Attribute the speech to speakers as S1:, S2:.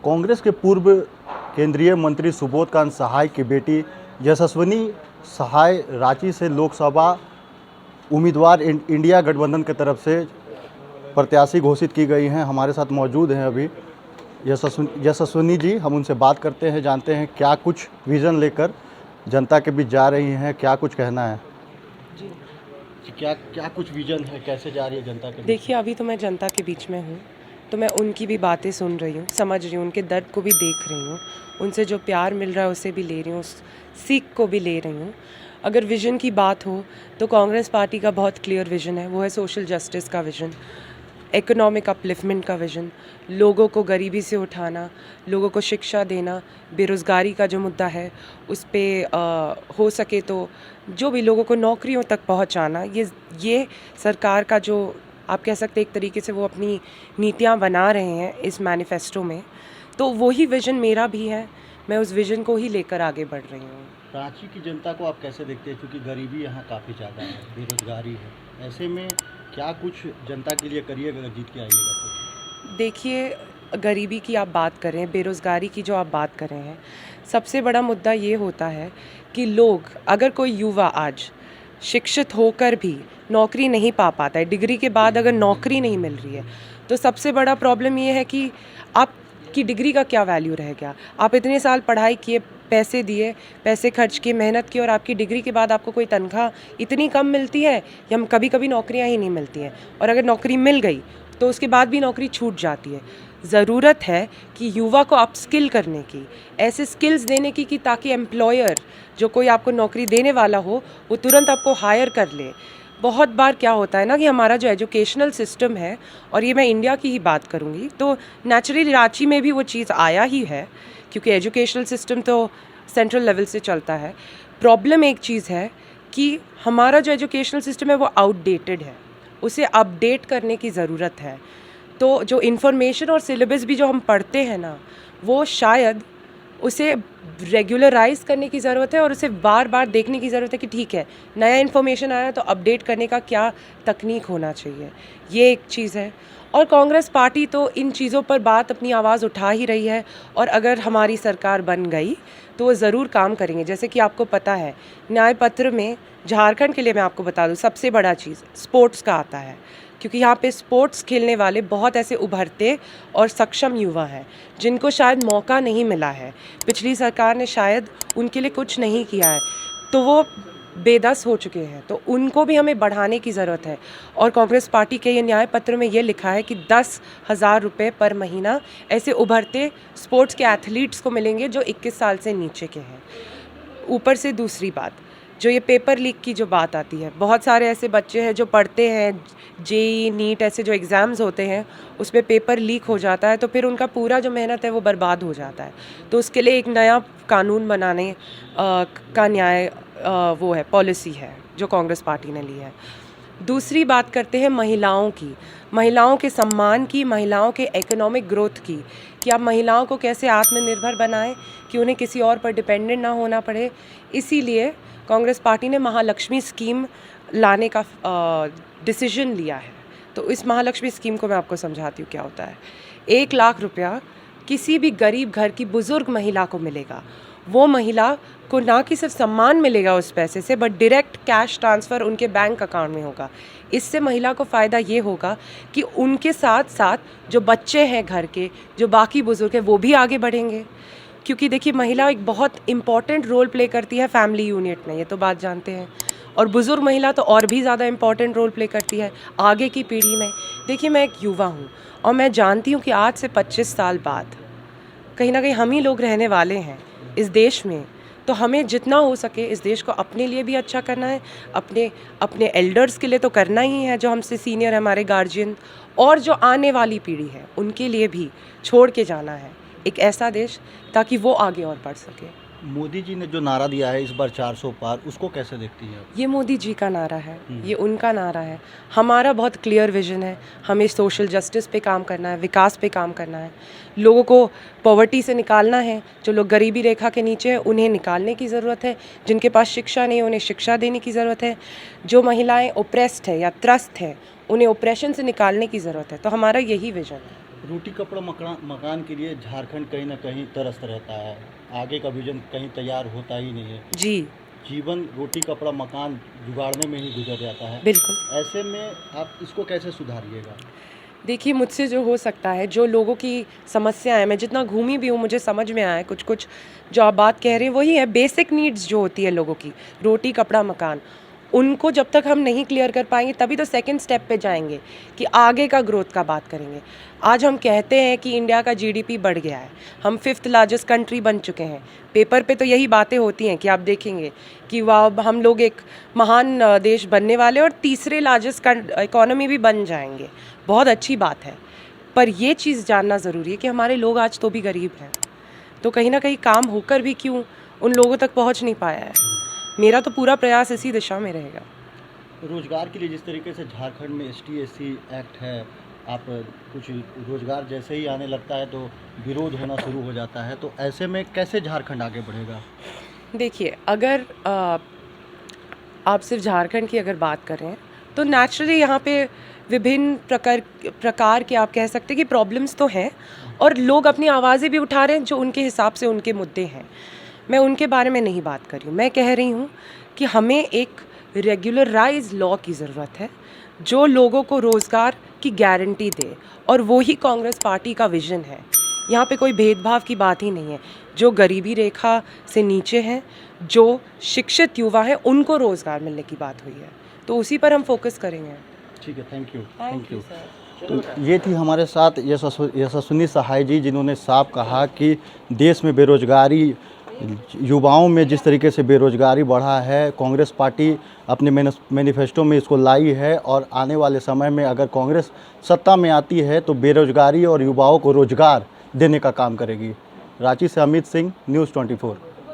S1: कांग्रेस के पूर्व केंद्रीय मंत्री सुबोध कांत सहाय की बेटी यशस्विनी सहाय रांची से लोकसभा उम्मीदवार इंडिया गठबंधन की तरफ से प्रत्याशी घोषित की गई हैं। हमारे साथ मौजूद हैं अभी यशस्विनी जी। हम उनसे बात करते हैं, जानते हैं क्या कुछ विज़न लेकर जनता के बीच जा रही हैं, क्या कुछ कहना है जी। क्या कुछ विज़न है, कैसे जा रही है जनता के बीच?
S2: देखिए, अभी तो मैं जनता के बीच में हूँ, तो मैं उनकी भी बातें सुन रही हूँ, समझ रही हूँ, उनके दर्द को भी देख रही हूँ, उनसे जो प्यार मिल रहा है उसे भी ले रही हूँ, सीख को भी ले रही हूँ। अगर विज़न की बात हो तो कांग्रेस पार्टी का बहुत क्लियर विज़न है, वो है सोशल जस्टिस का विज़न, इकोनॉमिक अपलिफ्टमेंट का विज़न, लोगों को गरीबी से उठाना, लोगों को शिक्षा देना, बेरोज़गारी का जो मुद्दा है उस पे हो सके तो जो भी लोगों को नौकरियों तक पहुंचाना, ये सरकार का जो आप कह सकते हैं एक तरीके से वो अपनी नीतियां बना रहे हैं इस मैनिफेस्टो में, तो वही विज़न मेरा भी है। मैं उस विज़न को ही लेकर आगे बढ़ रही हूँ।
S1: रांची की जनता को आप कैसे देखते हैं, क्योंकि गरीबी यहाँ काफ़ी ज़्यादा है, बेरोजगारी है, ऐसे में क्या कुछ जनता के लिए करिएगा अगर जीत के आइएगा तो?
S2: देखिए, गरीबी की आप बात कर रहे हैं, बेरोज़गारी की जो आप बात कर रहे हैं, सबसे बड़ा मुद्दा ये होता है कि लोग, अगर कोई युवा आज शिक्षित होकर भी नौकरी नहीं पा पाता है, डिग्री के बाद अगर नौकरी नहीं मिल रही है, तो सबसे बड़ा प्रॉब्लम ये है कि आपकी डिग्री का क्या वैल्यू रह गया। आप इतने साल पढ़ाई किए, पैसे दिए, पैसे खर्च किए, मेहनत की, और आपकी डिग्री के बाद आपको कोई तनख्वाह इतनी कम मिलती है या कभी कभी नौकरियां ही नहीं मिलती हैं, और अगर नौकरी मिल गई तो उसके बाद भी नौकरी छूट जाती है। ज़रूरत है कि युवा को अपस्किल करने की, ऐसे स्किल्स देने की कि ताकि एम्प्लॉयर जो कोई आपको नौकरी देने वाला हो वो तुरंत आपको हायर कर ले। बहुत बार क्या होता है ना कि हमारा जो एजुकेशनल सिस्टम है, और ये मैं इंडिया की ही बात करूँगी, तो नेचुरली रांची में भी वो चीज़ आया ही है, क्योंकि एजुकेशनल सिस्टम तो सेंट्रल लेवल से चलता है। प्रॉब्लम एक चीज़ है कि हमारा जो एजुकेशनल सिस्टम है वो आउटडेटेड है, उसे अपडेट करने की ज़रूरत है। तो जो इन्फॉर्मेशन और सिलेबस भी जो हम पढ़ते हैं ना, वो शायद उसे रेगुलराइज करने की ज़रूरत है, और उसे बार बार देखने की ज़रूरत है कि ठीक है, नया इन्फॉर्मेशन आया तो अपडेट करने का क्या तकनीक होना चाहिए, ये एक चीज़ है। और कांग्रेस पार्टी तो इन चीज़ों पर बात अपनी आवाज़ उठा ही रही है, और अगर हमारी सरकार बन गई तो वो ज़रूर काम करेंगे। जैसे कि आपको पता है, न्याय पत्र में झारखंड के लिए मैं आपको बता दूं, सबसे बड़ा चीज़ स्पोर्ट्स का आता है, क्योंकि यहाँ पे स्पोर्ट्स खेलने वाले बहुत ऐसे उभरते और सक्षम युवा हैं जिनको शायद मौका नहीं मिला है, पिछली सरकार ने शायद उनके लिए कुछ नहीं किया है, तो वो बेदस हो चुके हैं, तो उनको भी हमें बढ़ाने की ज़रूरत है। और कांग्रेस पार्टी के ये न्याय पत्र में ये लिखा है कि 10,000 रुपये पर महीना ऐसे उभरते स्पोर्ट्स के एथलीट्स को मिलेंगे जो 21 साल से नीचे के हैं। ऊपर से दूसरी बात, जो ये पेपर लीक की जो बात आती है, बहुत सारे ऐसे बच्चे हैं जो पढ़ते हैं, जेई नीट ऐसे जो एग्ज़ाम्स होते हैं उसमें पेपर लीक हो जाता है, तो फिर उनका पूरा जो मेहनत है वो बर्बाद हो जाता है। तो उसके लिए एक नया कानून बनाने का न्याय वो है, पॉलिसी है जो कांग्रेस पार्टी ने ली है। दूसरी बात करते हैं महिलाओं की, महिलाओं के सम्मान की, महिलाओं के इकोनॉमिक ग्रोथ की, कि आप महिलाओं को कैसे आत्मनिर्भर बनाएं कि उन्हें किसी और पर डिपेंडेंट ना होना पड़े। इसीलिए कांग्रेस पार्टी ने महालक्ष्मी स्कीम लाने का डिसीजन लिया है। तो इस महालक्ष्मी स्कीम को मैं आपको समझाती हूँ क्या होता है। 1 लाख रुपया किसी भी गरीब घर की बुज़ुर्ग महिला को मिलेगा। वो महिला को ना कि सिर्फ सम्मान मिलेगा उस पैसे से, बट डायरेक्ट कैश ट्रांसफ़र उनके बैंक अकाउंट में होगा। इससे महिला को फ़ायदा ये होगा कि उनके साथ साथ जो बच्चे हैं घर के, जो बाकी बुज़ुर्ग हैं, वो भी आगे बढ़ेंगे। क्योंकि देखिए, महिला एक बहुत इम्पॉर्टेंट रोल प्ले करती है फैमिली यूनिट में, ये तो बात जानते हैं, और बुज़ुर्ग महिला तो और भी ज़्यादा इम्पॉर्टेंट रोल प्ले करती है आगे की पीढ़ी में। देखिए, मैं एक युवा हूँ और मैं जानती हूँ कि आज से 25 साल बाद कहीं ना कहीं हम ही लोग रहने वाले हैं इस देश में। तो हमें जितना हो सके इस देश को अपने लिए भी अच्छा करना है, अपने एल्डर्स के लिए तो करना ही है जो हमसे सीनियर है, हमारे गार्जियन, और जो आने वाली पीढ़ी है उनके लिए भी छोड़ के जाना है एक ऐसा देश ताकि वो आगे और बढ़ सके।
S1: मोदी जी ने जो नारा दिया है इस बार 400 पार, उसको कैसे देखती हैं आप?
S2: ये मोदी जी का नारा है, ये उनका नारा है। हमारा बहुत क्लियर विजन है, हमें सोशल जस्टिस पे काम करना है, विकास पे काम करना है, लोगों को पॉवर्टी से निकालना है। जो लोग गरीबी रेखा के नीचे हैं उन्हें निकालने की ज़रूरत है, जिनके पास शिक्षा नहीं है उन्हें शिक्षा देने की ज़रूरत है, जो महिलाएं ओप्रेस्ड है या त्रस्त है उन्हें ओप्रेशन से निकालने की ज़रूरत है। तो हमारा यही विजन है।
S1: रोटी कपड़ा मकान के लिए झारखंड कहीं ना कहीं तरसता रहता है, आगे का विजन कहीं तैयार होता ही नहीं है।
S2: जी
S1: जीवन रोटी कपड़ा मकान जुगाड़ने में ही गुजर जाता है।
S2: बिल्कुल।
S1: ऐसे में आप इसको कैसे सुधारिएगा?
S2: देखिए, मुझसे जो हो सकता है, जो लोगों की समस्या है, मैं जितना घूमी भी हूँ मुझे समझ में आया है कुछ कुछ जो आप बात कह रहे हैं वही है। बेसिक नीड्स जो होती है लोगों की, रोटी कपड़ा मकान, उनको जब तक हम नहीं क्लियर कर पाएंगे तभी तो सेकंड स्टेप पे जाएंगे कि आगे का ग्रोथ का बात करेंगे। आज हम कहते हैं कि इंडिया का जीडीपी बढ़ गया है, हम 5th लार्जेस्ट कंट्री बन चुके हैं। पेपर पे तो यही बातें होती हैं कि आप देखेंगे कि वाह हम लोग एक महान देश बनने वाले और तीसरे लार्जेस्ट इकोनॉमी भी बन जाएंगे। बहुत अच्छी बात है, पर ये चीज़ जानना ज़रूरी है कि हमारे लोग आज तो भी गरीब हैं, तो कहीं ना कहीं काम होकर भी क्यों उन लोगों तक पहुंच नहीं पाया है। मेरा तो पूरा प्रयास इसी दिशा में रहेगा।
S1: रोजगार के लिए जिस तरीके से झारखंड में ST/SC एक्ट है, आप कुछ रोजगार जैसे ही आने लगता है तो विरोध होना शुरू हो जाता है, तो ऐसे में कैसे झारखंड आगे बढ़ेगा?
S2: देखिए, अगर आप सिर्फ झारखंड की अगर बात करें तो नेचुरली यहाँ पे विभिन्न प्रकार के आप कह सकते हैं कि प्रॉब्लम्स तो हैं और लोग अपनी आवाज़ें भी उठा रहे हैं जो उनके हिसाब से उनके मुद्दे हैं। मैं उनके बारे में नहीं बात कर रही हूँ, मैं कह रही हूँ कि हमें एक रेगुलराइज लॉ की ज़रूरत है जो लोगों को रोज़गार की गारंटी दे, और वो ही कांग्रेस पार्टी का विज़न है। यहाँ पे कोई भेदभाव की बात ही नहीं है। जो गरीबी रेखा से नीचे हैं, जो शिक्षित युवा हैं, उनको रोज़गार मिलने की बात हुई है, तो उसी पर हम फोकस करेंगे।
S1: ठीक है, thank you.
S2: Thank you sir.
S1: तो ये थी हमारे साथ यशस्विनी सहाय जी, जिन्होंने साफ कहा कि देश में बेरोजगारी, युवाओं में जिस तरीके से बेरोजगारी बढ़ा है, कांग्रेस पार्टी अपने मैनिफेस्टो में इसको लाई है और आने वाले समय में अगर कांग्रेस सत्ता में आती है तो बेरोजगारी और युवाओं को रोजगार देने का काम करेगी। रांची से अमित सिंह, न्यूज़ 24।